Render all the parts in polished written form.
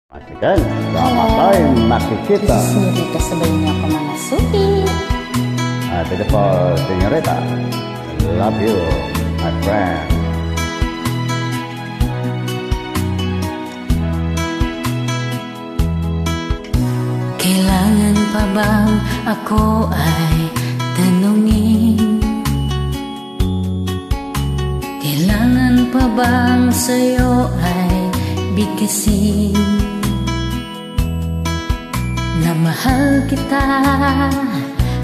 Masikan, sama tayo makikita. Senyorita, sabay niyo ako mga suki. Beautiful senyorita, love you, my friend. Kailangan pa bang ako ay tanungin? Kailangan pa bang sa'yo ay bigkasin na mahal kita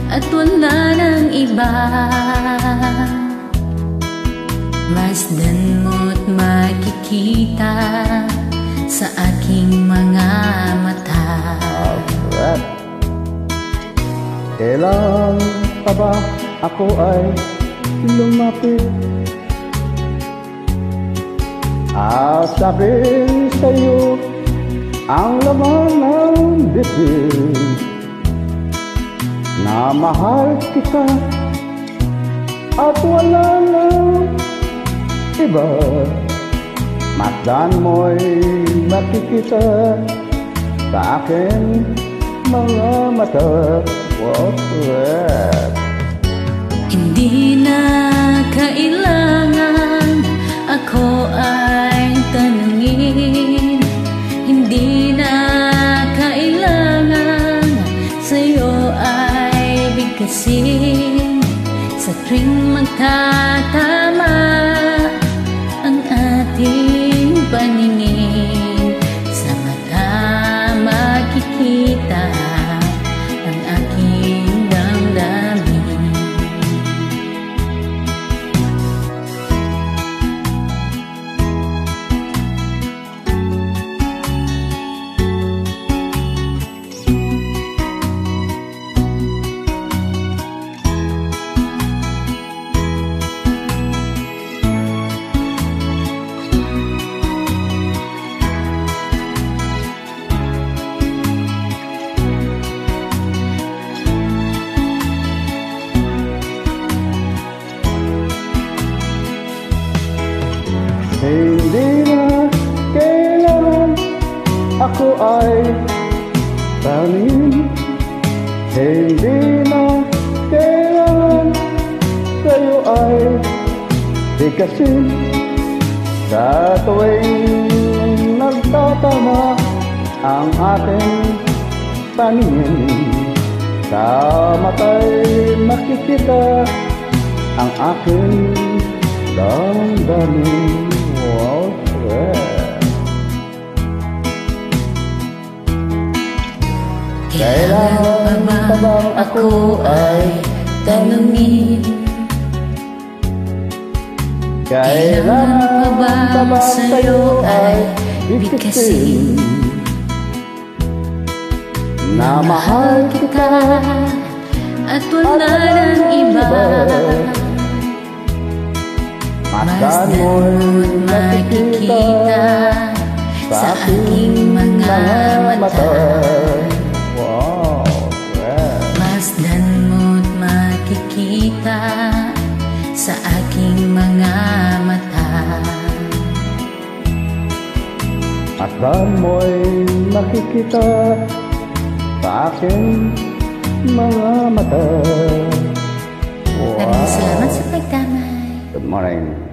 at wala nang iba? Masdan mo't makikita sa aking mga mata. Kailan pa ba ako ay lumapit at sabihin sa'yo ang laman ng bibig na mahal kita at wala nang iba? Masdan mo'y makikita sa akin mga mata. What's that? Hindi na kailangan ako ay tanungin. Hindi na kailangan sa'yo ay bigkasin. Sa tuwing magtatama ang ating paningin, sa mata makikita ang aking damdamin. Hindi na kailangan ako ay tangin. Hindi na kailangan sa'yo ay bigkasin. Sa tuwing nagtatama ang ating paningin, sa mata'y makikita ang aking damdamin. Wow, Kailangan pa bang ako ay tanungin? Kailangan pa bang sa'yo ay bigkasin na mahal kita at wala nang iba? Masdan mo't makikita sa aking mga mata. Masdan mo't makikita sa aking mga mata. Masdan mo'y makikita sa aking mga mata. Maraming salamat sa pagdamay. Good morning.